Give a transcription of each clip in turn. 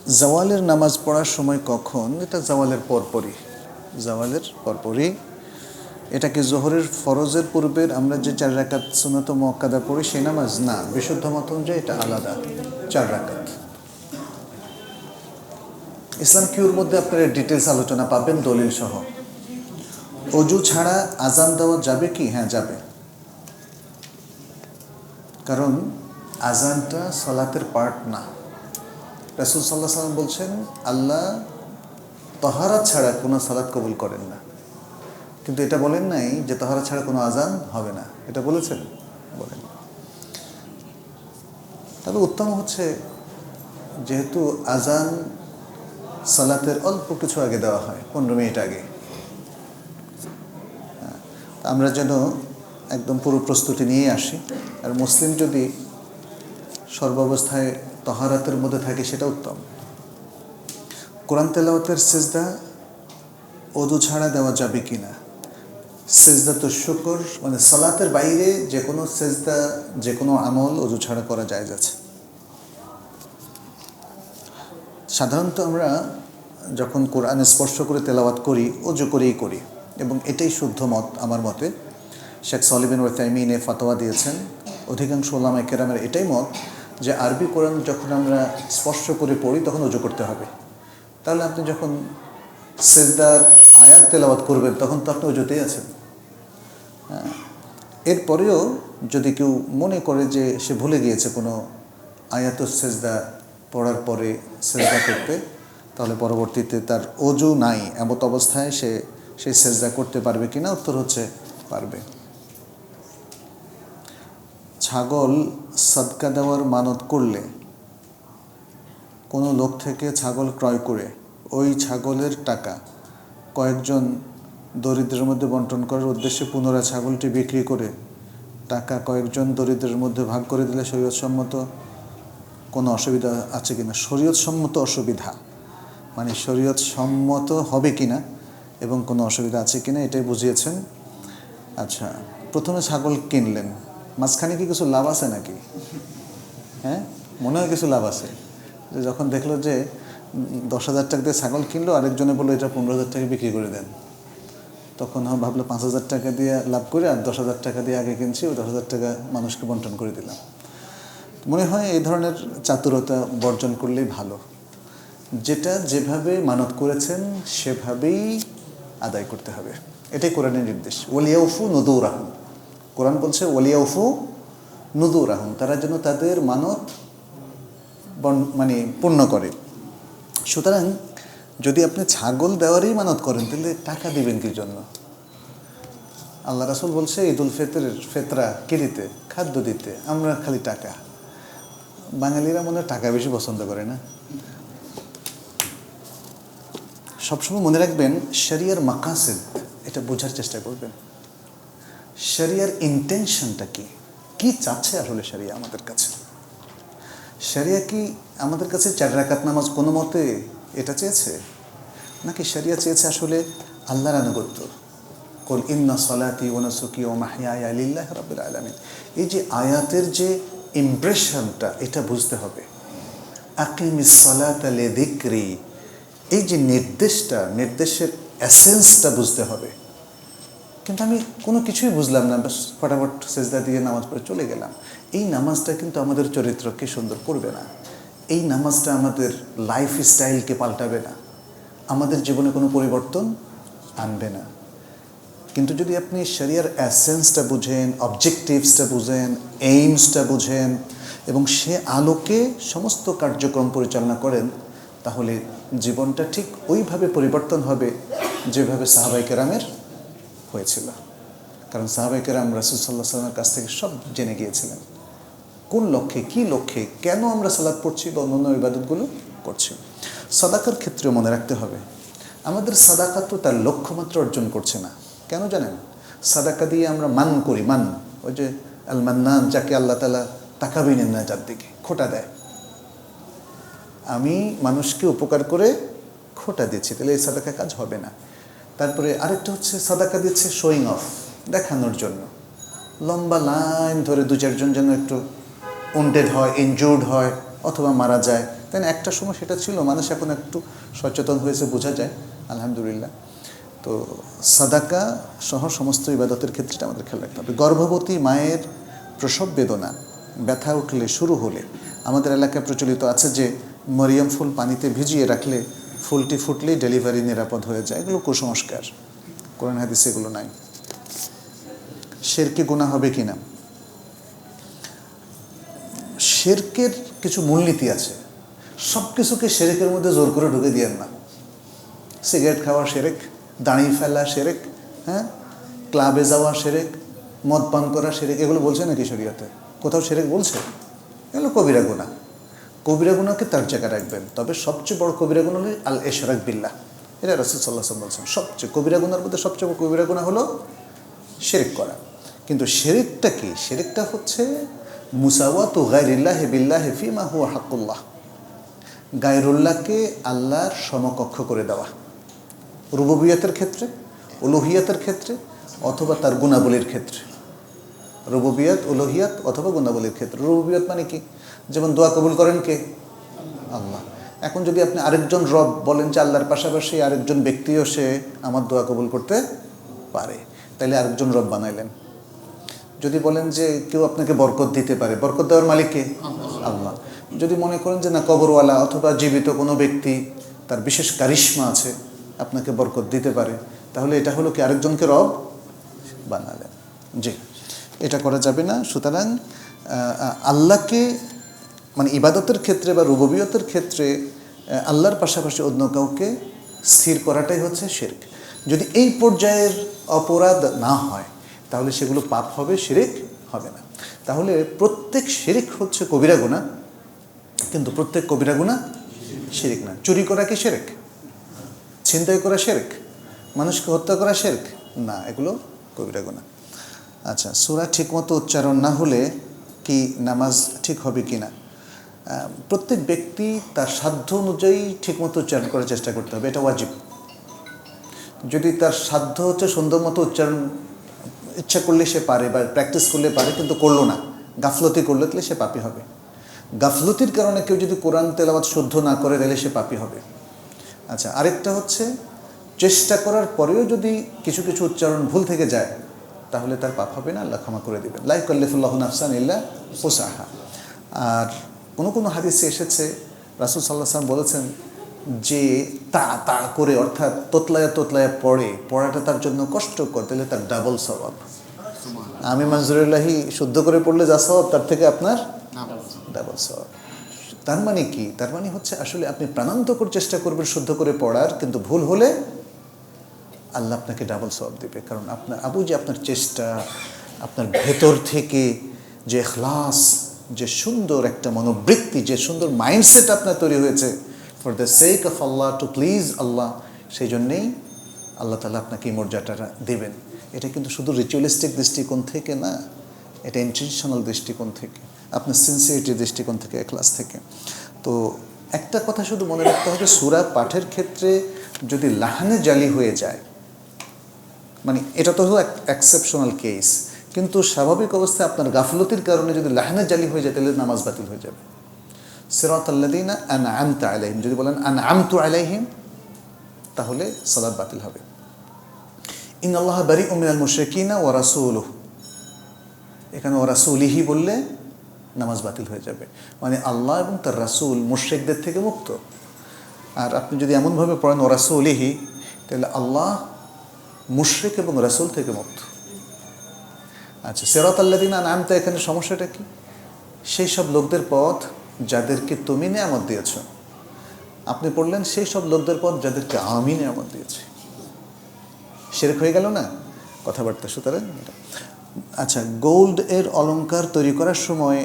জাওয়ালের নামাজ পড়ার সময় কখন? এটা জাওয়ালের পরপরই। এটাকে জোহরের ফরজের পূর্বের আমরা যে 4 রাকাত সুন্নত মুআক্কাদা পড়ি সেই নামাজ না, বিশুদ্ধ মত অনুযায়ী এটা আলাদা 4 রাকাত। ইসলাম কিউর মধ্যে আপনারা ডিটেলস আলোচনা পাবেন দলিল সহ। অজু ছাড়া আজান দেওয়া যাবে কি? হ্যাঁ, যাবে। কারণ আজানটা সালাতের পার্ট না। রাসূল সাল্লাল্লাহু আলাইহি ওয়াসাল্লাম বলছেন, আল্লাহ তাহারাত ছাড়া কোনো সালাত কবুল করেন না। কিন্তু এটা বলেন নাই যে তাহারাত ছাড়া কোনো আজান হবে না, এটা বলেছেন? বলেন। তবে উত্তম হচ্ছে, যেহেতু আজান সালাতের অল্প কিছু আগে দেওয়া হয়, 15 মিনিট আগে, আমরা যেন একদম পুরো প্রস্তুতি নিয়ে আসি। আর মুসলিম যদি সর্বাবস্থায় তাহারাতের মধ্যে থাকে সেটা উত্তম। কোরআন তেলাওয়াতের সিজদা ওযু ছাড়া দেওয়া যাবে কি না? সিজদাতুশ শুকর মানে সালাতের বাইরে যে কোনো সিজদা, যে কোনো আমল ওযু ছাড়া করা জায়েজ আছে। সাধারণত আমরা যখন কোরআন স্পর্শ করে তেলাওয়াত করি, ওযু করেই করি, এবং এটাই শুদ্ধ মত আমার মতে। শেখ সালেহ বিন উসাইমিন ফতোয়া দিয়েছেন, অধিকাংশ উলামায়ে কেরামের এটাই মত যে আরবি কোরআন যখন আমরা স্পর্শ করে পড়ি তখন ওযু করতে হবে। তাহলে আপনি যখন সিজদার আয়াত তেলাওয়াত করবেন তখন তো আপনি ওযুতেই আছেন। এরপরেও যদি কেউ মনে করে যে সে ভুলে গিয়েছে কোনো আয়াতুস সিজদা পড়ার পরে সিজদা করতে, তাহলে পরবর্তীতে তার ওযু নাই এমত অবস্থায় সে সেই সিজদা করতে পারবে কিনা? উত্তর হচ্ছে পারবে। ছাগল সাদকা দেওয়ার মানত করলে কোনো লোক থেকে ছাগল ক্রয় করে ওই ছাগলের টাকা কয়েকজন দরিদ্রের মধ্যে বন্টন করার উদ্দেশ্যে পুনরায় ছাগলটি বিক্রি করে টাকা কয়েকজন দরিদ্রের মধ্যে ভাগ করে দিলে শরীয়তসম্মত কোনো অসুবিধা আছে কিনা? শরীয়তসম্মত অসুবিধা মানে শরীয়তসম্মত হবে কিনা এবং কোনো অসুবিধা আছে কিনা এটাই বুঝিয়েছেন। আচ্ছা, প্রথমে ছাগল কিনলেন, মাঝখানে কি কিছু লাভ আছে নাকি? হ্যাঁ, মনে হয় কিছু লাভ আছে। যে যখন দেখলো যে 10,000 টাকা দিয়ে ছাগল কিনলো, আরেকজনে বললো এটা 15,000 টাকা বিক্রি করে দেন, তখন ভাবলো 5,000 টাকা দিয়ে লাভ করে আর 10,000 টাকা দিয়ে আগে কিনছি, ওই 10,000 টাকা মানুষকে বন্টন করে দিলাম। মনে হয় এই ধরনের চাতুরতা বর্জন করলেই ভালো। যেটা যেভাবে মানত করেছেন সেভাবেই আদায় করতে হবে, এটাই কোরআনের নির্দেশ। ওয়ালিয়াউফু নুযুরাহুম, কোরআন বলছে ওয়ালিয়াউফু নুযুরাহুম, তারা যেন তাদের মানত মানে পূর্ণ করে। সুতরাং যদি আপনি ছাগল দেওয়ারই মানত করেন তাহলে টাকা দিবেন কি জন্য? আল্লাহ রাসূল বলছে ঈদুল ফেতরা কে দিতে? খাদ্য দিতে। আমরা খালি টাকা। বাঙালিরা মনে হয় টাকা বেশি পছন্দ করে না? সবসময় মনে রাখবেন শরিয়ার মাকাসিদ, এটা বোঝার চেষ্টা করবেন। শরিয়ার ইন্টেনশনটা কি, কি চাচ্ছে আসলে শরিয়া আমাদের কাছে? শরিয়া কি আমাদের কাছে 4 রাকাত নামাজ কোনো মতে এটা চেয়েছে, নাকি শরিয়া চেয়েছে আসলে আল্লাহর আনুগত্য? কুল ইন্না সলাতি ওয়া নুসুকি ওয়া মাহইয়ায়া লিল্লাহি রাব্বিল আলামিন, এই যে আয়াতের যে ইমপ্রেশনটা এটা বুঝতে হবে। আকিমিস সালাতা লিযিকরি, এই যে নির্দেশের এসেন্সটা বুঝতে হবে। কিন্তু আমি কোনো কিছুই বুঝলাম না, বাস ফটাফট সিজদা দিয়ে নামাজ পড়ে চলে গেলাম। এই নামাজটা কিন্তু আমাদের চরিত্রকে সুন্দর করবে না, এই নামাজটা আমাদের লাইফ স্টাইলকে পাল্টাবে না, আমাদের জীবনে কোনো পরিবর্তন আনবে না। কিন্তু যদি আপনি শরিয়ার এসেন্সটা বুঝেন, অবজেক্টিভসটা বুঝেন, এইমসটা বুঝেন এবং সে আলোকে সমস্ত কার্যক্রম পরিচালনা করেন, তাহলে জীবনটা ঠিক ওইভাবে পরিবর্তন হবে যেভাবে সাহাবায়ে কেরামের হয়েছিল। কারণ সাহাবায়ে কেরাম রাসূল সাল্লাল্লাহু আলাইহি ওয়াসাল্লামের কাছ থেকে সব জেনে গিয়েছিলেন, কোন লক্ষ্যে, কী লক্ষ্যে, কেন আমরা সালাত পড়ছি বা অন্যান্য ইবাদতগুলো করছি। সাদাকার ক্ষেত্রেও মনে রাখতে হবে, আমাদের সাদাকা তো তার লক্ষ্যমাত্রা অর্জন করছে না। কেন জানেন? সাদাকা দিয়ে আমরা মান করি, মান, ওই যে আল মান্নান, যাকে আল্লাহ তাআলা তাকাবেন না, যার দিকে খোঁটা দেয়। আমি মানুষকে উপকার করে খোঁটা দিচ্ছি, তাহলে এই সাদাকা কাজ হবে না। তারপরে আরেকটা হচ্ছে সাদাকা দিচ্ছে শোয়িং অফ, দেখানোর জন্য। লম্বা লাইন ধরে 2-4 জন যেন একটু উন্ডেড হয়, ইনজুর্ড হয়, অথবা মারা যায়, তাই না? একটা সময় সেটা ছিল, মানুষ এখন একটু সচেতন হয়েছে, বোঝা যায়, আলহামদুলিল্লাহ। তো সাদাকা সহ সমস্ত ইবাদতের ক্ষেত্রে আমাদের খেয়াল রাখতে হবে। গর্ভবতী মায়ের প্রসব বেদনা, ব্যথা উঠলে, শুরু হলে আমাদের এলাকায় প্রচলিত আছে যে মরিয়ম ফুল পানিতে ভিজিয়ে রাখলে ফুলটি ফুটলেই ডেলিভারি নিরাপদ হয়ে যায়। এগুলো কুসংস্কার, কোরআন হাদিসে এগুলো নাই। শিরকে গুনাহ হবে কি না? শিরকের কিছু মূলনীতি আছে, সব কিছুকে শিরকের মধ্যে জোর করে ঢুকে দিয়েন না। সিগারেট খাওয়া শিরক, দাঁড়িয়ে ফেলা শিরক, হ্যাঁ, ক্লাবে যাওয়া শিরক, মদ পান করা শিরক, এগুলো বলছে নাকি শরীয়তে? কোথাও শিরক বলছে? এগুলো কবিরা গুনাহ। কবিরা গুনাহকে তার জায়গায় রাখবেন। তবে সবচেয়ে বড় কবিরা গুনাহ হলো আল ইশরাক বিল্লাহ। এটা রাসূল সাল্লাল্লাহু আলাইহি ওয়াসাল্লাম বলছেন সবচেয়ে কবিরা গুনাহর মধ্যে সবচেয়ে বড় কবিরা গুনাহ হলো শিরক করা। কিন্তু শিরকটা কি? শিরকটা হচ্ছে মুসাওয়াতু গায়রিল্লাহি বিল্লাহি ফিমা হুয়া হাক্কুল্লাহ, গায়রুল্লাহকে আল্লাহর সমকক্ষ করে দেওয়া, রুবুবিয়তের ক্ষেত্রে, উলুহিয়াতের ক্ষেত্রে, অথবা তার গুণাবলীর ক্ষেত্রে। রুবুবিয়ত, উলুহিয়াত অথবা গুণাবলীর ক্ষেত্রে। রুবুবিয়ত মানে কি? যেমন দোয়া কবুল করেন কে? আল্লাহ। এখন যদি আপনি আরেকজন রব বলেন যে আল্লাহর পাশাপাশি আরেকজন ব্যক্তিও সে আমার দোয়া কবুল করতে পারে, তাহলে আরেকজন রব বানাইলেন। যদি বলেন যে কেউ আপনাকে বরকত দিতে পারে, বরকত দেওয়ার মালিক কে? আল্লাহ। যদি মনে করেন যে না, কবরওয়ালা অথবা জীবিত কোনো ব্যক্তি, তার বিশেষ কারিশমা আছে, আপনাকে বরকত দিতে পারে, তাহলে এটা হলো কি? আরেকজনকে রব বানালেন। জি, এটা করা যাবে না। সুতরাং আল্লাহকে মানে ইবাদতের ক্ষেত্রে বা রুবুবিয়তের ক্ষেত্রে আল্লাহর পাশাপাশি অন্য কাউকে স্থির করাটাই হচ্ছে শিরক। যদি এই পর্যায়ের অপরাধ না হয় তাহলে সেগুলো পাপ হবে, শিরক হবে না। তাহলে প্রত্যেক শিরক হচ্ছে কবিরা গুনাহ, কিন্তু প্রত্যেক কবিরা গুনাহ শিরক না। চুরি করা কি শিরক? ছিনতাই করা শিরক? মানুষকে হত্যা করা শিরক না, এগুলো কবিরা গুনাহ। আচ্ছা, সূরা ঠিকমতো উচ্চারণ না হলে কি নামাজ ঠিক হবে কি না? প্রত্যেক ব্যক্তি তার সাধ্য অনুযায়ী ঠিকমতো উচ্চারণ করার চেষ্টা করতে হবে, এটা ওয়াজিব। যদি তার সাধ্য হচ্ছে সুন্দর মতো উচ্চারণ, ইচ্ছা করলে সে পারে বা প্র্যাকটিস করলে পারে, কিন্তু করলো না, গাফলতি করলো, তাহলে সে পাপী হবে। গাফলতির কারণে কেউ যদি কোরআন তেলাওয়াত শুদ্ধ না করে, তাহলে সে পাপী হবে। আচ্ছা, আরেকটা হচ্ছে চেষ্টা করার পরেও যদি কিছু কিছু উচ্চারণ ভুল থেকে যায়, তাহলে তার পাপ হবে না, আল্লাহ ক্ষমা করে দেবেন। লা ইউকাল্লিফুল্লাহু নাফসান ইল্লা উসআহা। আর কোনো কোনো হাদিসে এসেছে রাসূল সাল্লাল্লাহু আলাইহি ওয়াসাল্লাম বলেছেন যে তা করে, অর্থাৎ তোতলায়া পড়াটা তার জন্য কষ্টকর, তাহলে তার ডাবল সওয়াব। আমি মাজরুল্লাহি শুদ্ধ করে পড়লে যা সওয়াব, তার থেকে আপনার ডাবল সওয়াব। তার মানে কি? তার মানে হচ্ছে আসলে আপনি প্রাণান্তকর চেষ্টা করবেন শুদ্ধ করে পড়ার, কিন্তু ভুল হলে আল্লাহ আপনাকে ডাবল সওয়াব দেবে। কারণ আপনার চেষ্টা, আপনার ভেতর থেকে যে ইখলাস, যে সুন্দর একটা মনোবৃত্তি, যে সুন্দর মাইন্ডসেট আপনার তৈরি হয়েছে for the sake of Allah, to please Allah, সেই জন্যেই আল্লাহ তাআলা আপনাকে এই মর্যাদাটা দেবেন। এটা কিন্তু শুধু রিচুয়ালিস্টিক দৃষ্টিকোণ থেকে না, এটা ইন্টেনশনাল দৃষ্টিকোণ থেকে, আপনার সিনসিয়ারিটির দৃষ্টিকোণ থেকে, ইখলাস থেকে। তো একটা কথা শুধু মনে রাখতে হবে, সূরা পাঠের ক্ষেত্রে যদি লাহানে জালি হয়ে যায়, মানে এটা তো হলো এক্সেপশনাল কেস, কিন্তু স্বাভাবিক অবস্থায় আপনার গাফলতির কারণে যদি লাহানে জালি হয়ে যায়, তাহলে নামাজ বাতিল হয়ে যাবে। সিরাতাল্লাযীনা আনআমতা আলাইহিম, যদি বলেন আনআমতু আলাইহিম, তাহলে সালাত বাতিল হবে। ইন্নাল্লাহা বারিউম মিনাল মুশরিকিনা ওয়া রাসূলুহু, এখানে ওয়া রাসূলিহি বললে নামাজ বাতিল হয়ে যাবে, মানে আল্লাহ এবং তার রাসূল মুশরিকদের থেকে মুক্ত। আর আপনি যদি এমনভাবে পড়েন ওয়া রাসূলিহি, তাহলে আল্লাহ মুশরিক এবং রাসূল থেকে মুক্ত। আচ্ছা, সিরাতাল্লাযীনা আনআমতা, এখানে সমস্যাটা কি? সেই সব লোকদের পথ যাদেরকে তুমি নিয়ামত দিয়েছ। আপনি পড়লেন সেই সব লোকদের পথ যাদেরকে আমি নিয়ামত দিয়েছি। শিরক হয়ে গেল না কথাবার্তা? সুতরাং আচ্ছা, গোল্ড এর অলংকার তৈরি করার সময়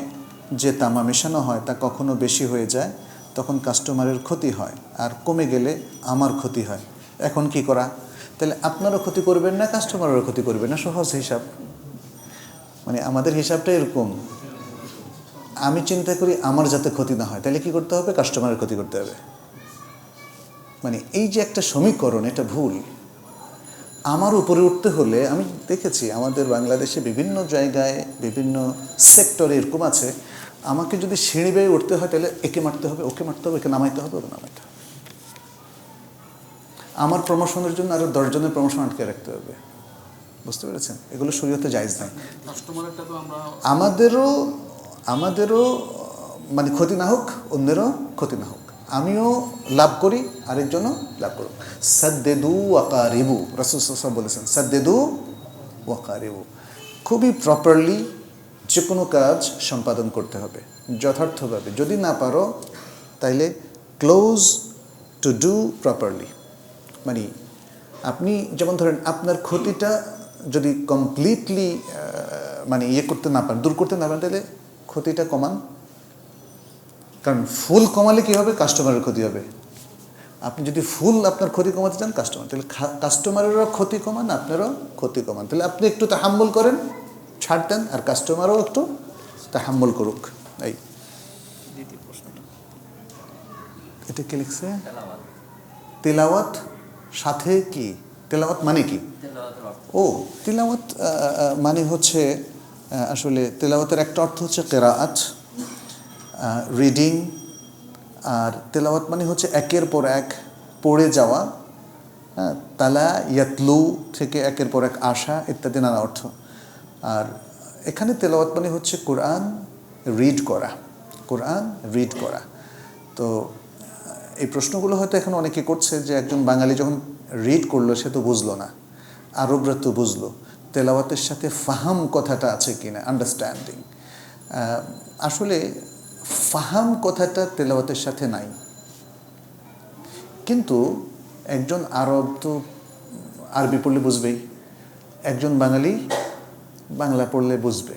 যে তামা মেশানো হয় তা কখনো বেশি হয়ে যায়, তখন কাস্টমারের ক্ষতি হয়, আর কমে গেলে আমার ক্ষতি হয়। এখন কি করা? তাহলে আপনারও ক্ষতি করবেন না, কাস্টমারেরও ক্ষতি করবেন না, সহজ হিসাব। মানে আমাদের হিসাবটা এরকম, আমি চিন্তা করি আমার যাতে ক্ষতি না হয়, তাহলে কি করতে হবে? কাস্টমারের ক্ষতি করতে হবে। মানে এই যে একটা সমীকরণ, এটা ভুল। আমার উপরে উঠতে হলে, আমি দেখেছি আমাদের বাংলাদেশে বিভিন্ন জায়গায় বিভিন্ন সেক্টরে এরকম আছে, আমাকে যদি সিঁড়ি বেয়ে উঠতে হয় তাহলে একে মারতে হবে, ওকে মারতে হবে, একে নামাইতে হবে, ওকে নামাইতে হবে। আমার প্রমোশনের জন্য আরও 10 জনের প্রমোশন আটকে রাখতে হবে। বুঝতে পেরেছেন? এগুলো শরীয়তে জায়েজ নাই। আমাদেরও মানে ক্ষতি না হোক, অন্যেরও ক্ষতি না হোক, আমিও লাভ করি, আরেকজনও লাভ করুক। সাদ্দেদু ওয়াকারিবু, রাসূল সাল্লাল্লাহু আলাইহি ওয়াসাল্লাম বলেছেন সাদ্দেদু ওয়াকারিবু। খুবই প্রপারলি যে কোনো কাজ সম্পাদন করতে হবে যথার্থভাবে। যদি না পারো তাইলে ক্লোজ টু ডু প্রপারলি। মানে আপনি যেমন ধরেন আপনার ক্ষতিটা যদি কমপ্লিটলি মানে করতে না পারেন, দূর করতে না পারেন, তাহলে ক্ষতিটা কমান। কারণ ফুল কমালে কী হবে? কাস্টমারের ক্ষতি হবে। আপনি যদি ফুল আপনার ক্ষতি কমাতে চান কাস্টমার, তাহলে কাস্টমারেরও ক্ষতি কমান, আপনারও ক্ষতি কমান। তাহলে আপনি একটু তাহাম্মুল করেন, ছাড় দেন, আর কাস্টমারও একটু তাহাম্মুল করুক। এই দ্বিতীয় প্রশ্নটা এটা কি লিখছে? তেলাওয়াত সাথে কি? তেলাওয়াত মানে কি? ও তেলাওয়াত মানে হচ্ছে আসলে তেলাওয়াতের একটা অর্থ হচ্ছে কেরাআত, রিডিং। আর তেলাওয়াত মানে হচ্ছে একের পর এক পড়ে যাওয়া। হ্যাঁ, তালা ইয়াতলু থেকে একের পর এক আসা ইত্যাদি নানা অর্থ। আর এখানে তেলাওয়াত মানে হচ্ছে কোরআন রিড করা, কোরআন রিড করা। তো এই প্রশ্নগুলো হয়তো এখন অনেকে করছে যে একজন বাঙালি যখন রিড করলো সে তো বুঝলো না, আরবরা তো বুঝলো, তেলাওয়াতের সাথে ফাহাম কথাটা আছে কিনা, আন্ডারস্ট্যান্ডিং। আসলে ফাহাম কথাটা তেলাওয়াতের সাথে নাই, কিন্তু একজন আরব তো আরবি পড়লে বুঝবেই, একজন বাঙালি বাংলা পড়লে বুঝবে।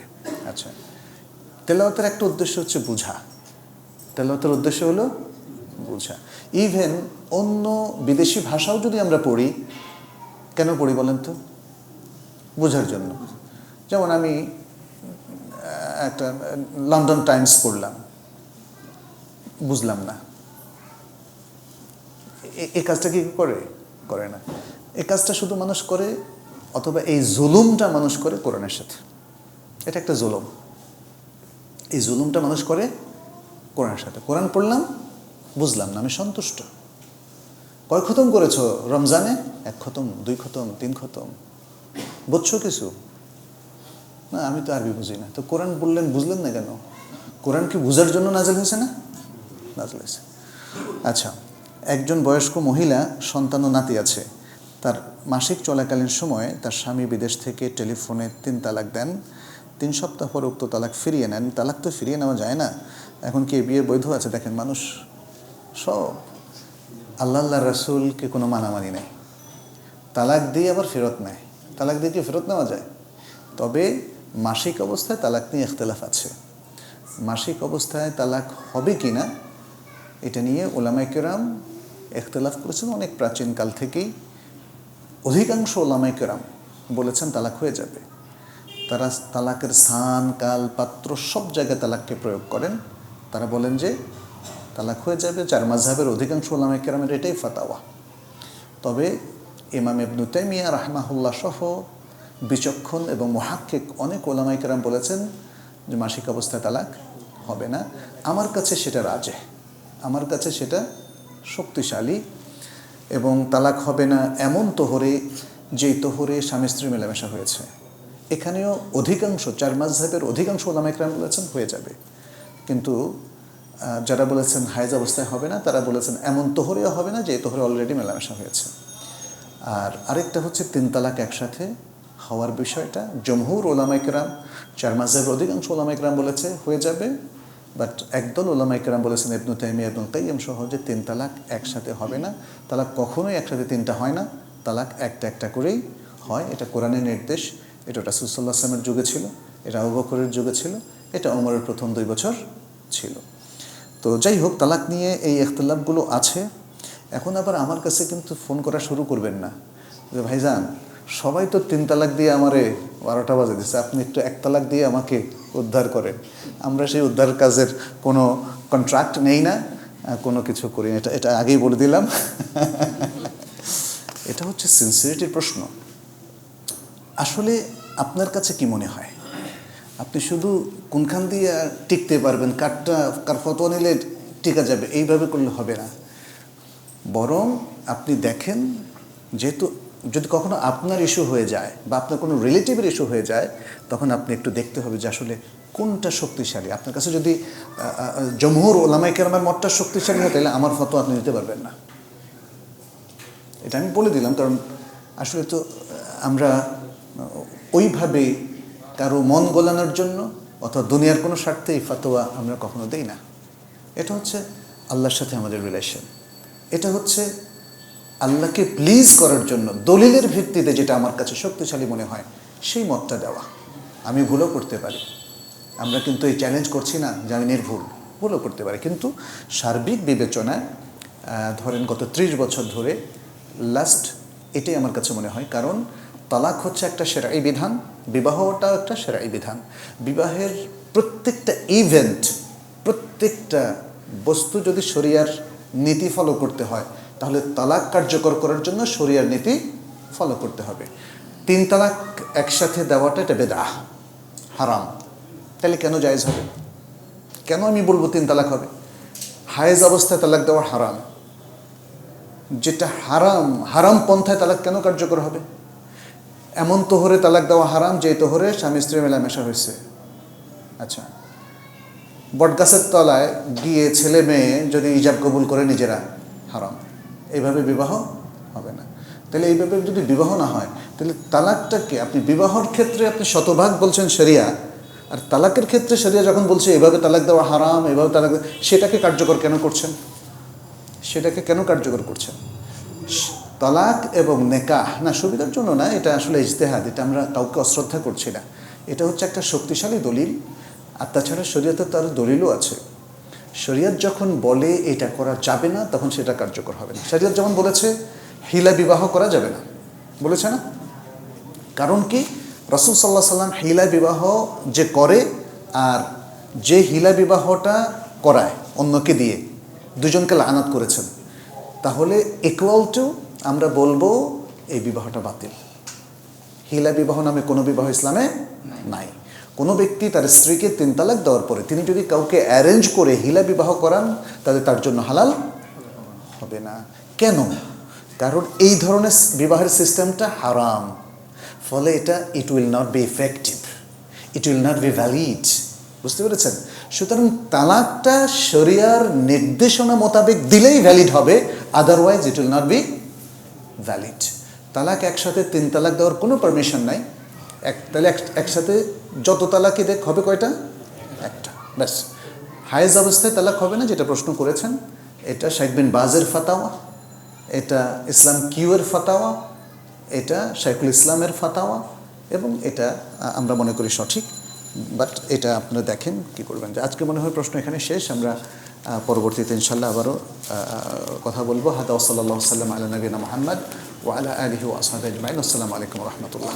আচ্ছা, তেলাওয়াতের একটা উদ্দেশ্য হচ্ছে বোঝা, তেলাওয়াতের উদ্দেশ্য হলো বোঝা। ইভেন অন্য বিদেশি ভাষাও যদি আমরা পড়ি, কেন পড়ি বলেন তো? বোঝার জন্য। যেমন আমি একটা লন্ডন টাইমস পড়লাম, বুঝলাম না, এই কাজটা কি করে না। এই কাজটা শুধু মানুষ করে, অথবা এই জুলুমটা মানুষ করে কোরআনের সাথে। এটা একটা জুলুম, এই জুলুমটা মানুষ করে কোরআনের সাথে। কোরআন পড়লাম, বুঝলাম না, আমি সন্তুষ্ট। কয় খতম করেছো রমজানে? 1 খতম, 2 খতম, 3 খতম। বুঝছো কিছু? না, আমি তো আরবি বুঝি না। তো কোরআন বললেন, বুঝলেন না কেন? কোরআন কি বুঝার জন্য নাজিল হয়েছে না? নাজিল হয়েছে। আচ্ছা, একজন বয়স্ক মহিলা, সন্তান ও নাতি আছে। তার মাসিক চলাকালীন সময়ে তার স্বামী বিদেশ থেকে টেলিফোনে 3 তালাক দেন। 3 সপ্তাহ পর উক্ত তালাক ফিরিয়ে নেন। তালাক তো ফিরিয়ে নেওয়া যায় না, এখন কি বিয়ে বৈধ আছে? দেখেন, মানুষ সব আল্লাহ রাসূলকে কোনো মানামানি নেই, তালাক দিয়ে আবার ফেরত নেয়। তালাক দিয়ে কি ফেরত নেওয়া যায়? তবে মাসিক অবস্থায় তালাক নিয়ে ইখতিলাফ আছে। মাসিক অবস্থায় তালাক হবে কি না এটা নিয়ে উলামায়ে কেরাম ইখতিলাফ করেছেন অনেক প্রাচীনকাল থেকেই। অধিকাংশ উলামায়ে কেরাম বলেছেন তালাক হয়ে যাবে। তারা তালাকের স্থান, কাল, পাত্র সব জায়গায় তালাককে প্রয়োগ করেন। তারা বলেন যে তালাক হয়ে যাবে। 4 মাযহাবের অধিকাংশ উলামায়ে কেরামের এটাই ফাতাওয়া। তবে ইমাম ইবনে তাইমিয়া রাহমাহুল্লাহ সহ বিচক্ষণ এবং মুহাক্কিক অনেক উলামায়ে কেরাম বলেছেন যে মাসিক অবস্থায় তালাক হবে না। আমার কাছে সেটা রাজে, আমার কাছে সেটা শক্তিশালী। এবং তালাক হবে না এমন তোহরে, যেই তোহরে স্বামী স্ত্রী মেলামেশা হয়েছে। এখানেও অধিকাংশ 4 মাযহাবের অধিকাংশ উলামায়ে কেরাম বলেছেন হয়ে যাবে। কিন্তু যারা বলেছেন হায়েজ অবস্থায় হবে না, তারা বলেছেন এমন তোহরেও হবে না যে তোহরে অলরেডি মেলামেশা হয়েছে। আর আরেকটা হচ্ছে 3 তালাক একসাথে হওয়ার বিষয়টা জমহুর উলামায়ে কেরাম, 4 মাযহাবের অধিকাংশ উলামায়ে কেরাম বলেছে হয়ে যাবে। বাট একদল উলামায়ে কেরাম বলেছেন, ইবনে তাইমিয়া, ইবনুল কাইয়্যিম সহ, যে 3 তালাক একসাথে হবে না। তালাক কখনোই একসাথে 3টা হয় না, তালাক একটা একটা করেই হয়। এটা কোরআনের নির্দেশ। এটা রাসূল সাল্লাল্লাহু আলাইহি ওয়াসাল্লামের যুগে ছিল, এটা আবু বকরের যুগে ছিল, এটা ওমরের প্রথম 2 বছর ছিল। তো যাই হোক, তালাক নিয়ে এই ইখতিলাফগুলো আছে। এখন আবার আমার কাছে কিন্তু ফোন করা শুরু করবেন না যে ভাইজান সবাই তো 3 তালাক দিয়ে আমারে 12টা বাজে দিচ্ছে, আপনি একটু 1 তালাক দিয়ে আমাকে উদ্ধার করেন। আমরা সেই উদ্ধার কাজের কোনো কন্ট্রাক্ট নেই না, কোনো কিছু করি না। এটা আগেই বলে দিলাম। এটা হচ্ছে সিনসিয়ারিটির প্রশ্ন। আসলে আপনার কাছে কি মনে হয়? আপনি শুধু কোনখান দিয়ে টিকতে পারবেন, কার ফতোয়া নিলে টিকা যাবে, এইভাবে করলে হবে না। বরং আপনি দেখেন, যেহেতু যদি কখনো আপনার ইস্যু হয়ে যায় বা আপনার কোনো রিলেটিভের ইস্যু হয়ে যায়, তখন আপনি একটু দেখতে হবে যে আসলে কোনটা শক্তিশালী। আপনার কাছে যদি জমহুর ওলামায়ে কেরামের মতটা শক্তিশালী হয়, তাহলে আমার ফতোয়া আপনি দিতে পারবেন না। এটা আমি বলে দিলাম, কারণ আসলে তো আমরা ওইভাবে কারো মন গোলানোর জন্য অথবা দুনিয়ার কোনো স্বার্থে এই ফতোয়া আমরা কখনো দেই না। এটা হচ্ছে আল্লাহর সাথে আমাদের রিলেশন, এটা হচ্ছে আল্লাহকে প্লিজ করার জন্য দলিলের ভিত্তিতে যেটা আমার কাছে শক্তিশালী মনে হয় সেই মতটা দেওয়া। আমি ভুলও করতে পারি, আমরা কিন্তু এই চ্যালেঞ্জ করছি না যে আমি ভুলও করতে পারি, কিন্তু সার্বিক বিবেচনায় ধরেন গত 30 বছর ধরে লাস্ট এটাই আমার কাছে মনে হয়। কারণ তালাক হচ্ছে একটা শরঈ বিধান, বিবাহটাও একটা শরঈ বিধান। বিবাহের প্রত্যেকটা ইভেন্ট, প্রত্যেকটা বস্তু যদি শরিয়ার নীতি ফলো করতে হয়, তাহলে তালাক কার্যকর করার জন্য শরিয়ার নীতি ফলো করতে হবে। 3 তালাক একসাথে দেওয়াটা এটা বেদআহ, হারাম। তাহলে কেন জায়েজ হবে? কেন আমি বলবো 3 তালাক হবে? হায়েজ অবস্থায় তালাক দেওয়া হারাম। যেটা হারাম পন্থায় তালাক কেন কার্যকর হবে? এমন তোহরে তালাক দেওয়া হারাম যে তোহরে স্বামী স্ত্রী মেলামেশা হয়েছে। আচ্ছা, বটগাছের তলায় গিয়ে ছেলে মেয়ে যদি ইজাব কবুল করে নিজেরা, হারাম। এইভাবে বিবাহ হবে না। তাহলে এইভাবে যদি বিবাহ না হয়, তাহলে তালাকটাকে আপনি বিবাহর ক্ষেত্রে আপনি শতভাগ বলছেন শরিয়া, আর তালাকের ক্ষেত্রে শরিয়া যখন বলছে এভাবে তালাক দেওয়া হারাম, এভাবে তালাক, সেটাকে কার্যকর কেন করছেন? সেটাকে কেন কার্যকর করছেন? তালাক এবং নেকাহ না সুবিধার জন্য না, এটা আসলে ইজতেহাদ, এটা আমরা কাউকে অশ্রদ্ধা করছি না। এটা হচ্ছে একটা শক্তিশালী দলিল। আর তাছাড়া শরীয়তে তার দলিলও আছে। শরীয়ত যখন বলে এটা করা যাবে না, তখন সেটা কার্যকর হবে না। শরীয়ত যেমন বলেছে হিলা বিবাহ করা যাবে না, বলেছে না? কারণ কি? রাসূল সাল্লাল্লাহু আলাইহি সাল্লাম হিলা বিবাহ যে করে আর যে হিলা বিবাহটা করায় অন্যকে দিয়ে, দুজনকে লাআনাত করেছেন। তাহলে ইকুয়াল টু আমরা বলবো এই বিবাহটা বাতিল। হিলা বিবাহ নামে কোনো বিবাহ ইসলামে নাই। কোনো ব্যক্তি তার স্ত্রীকে 3 তালাক দেওয়ার পরে তিনি যদি কাউকে অ্যারেঞ্জ করে হিলা বিবাহ করান, তাহলে তার জন্য হালাল হবে না। কেন? কারণ এই ধরনের বিবাহের সিস্টেমটা হারাম। ফলে এটা it will not be effective, it will not be valid. বুঝতে পেরেছেন? সুতরাং তালাকটা শরিয়ার নির্দেশনা মোতাবেক দিলেই ভ্যালিড হবে, otherwise it will not be valid. তালাক একসাথে 3 তালাক দেওয়ার কোনো পারমিশন নাই। তাহলে একসাথে যত তালাকই দেখ হবে কয়টা? একটা, ব্যাস। হায়েজ অবস্থায় তালাক হবে না, যেটা প্রশ্ন করেছেন, এটা শাইখ বিন বাজের ফাতাওয়া, এটা ইসলাম কিউয়ের ফাতাওয়া, এটা শাইখুল ইসলামের ফাতাওয়া, এবং এটা আমরা মনে করি সঠিক। বাট এটা আপনারা দেখেন কি করবেন। যে আজকে মনে হয় প্রশ্ন এখানে শেষ। আমরা পরবর্তীতে ইনশাল্লাহ আবারও কথা বলবো। হাদা ওয়া সাল্লাল্লাহু আলা নবিয়িনা মুহাম্মদ ওয়া আলা আলিহি ওয়া আসহাবিহি আজমাইন। আসসালামু আলাইকুম ওয়া রাহমাতুল্লাহ।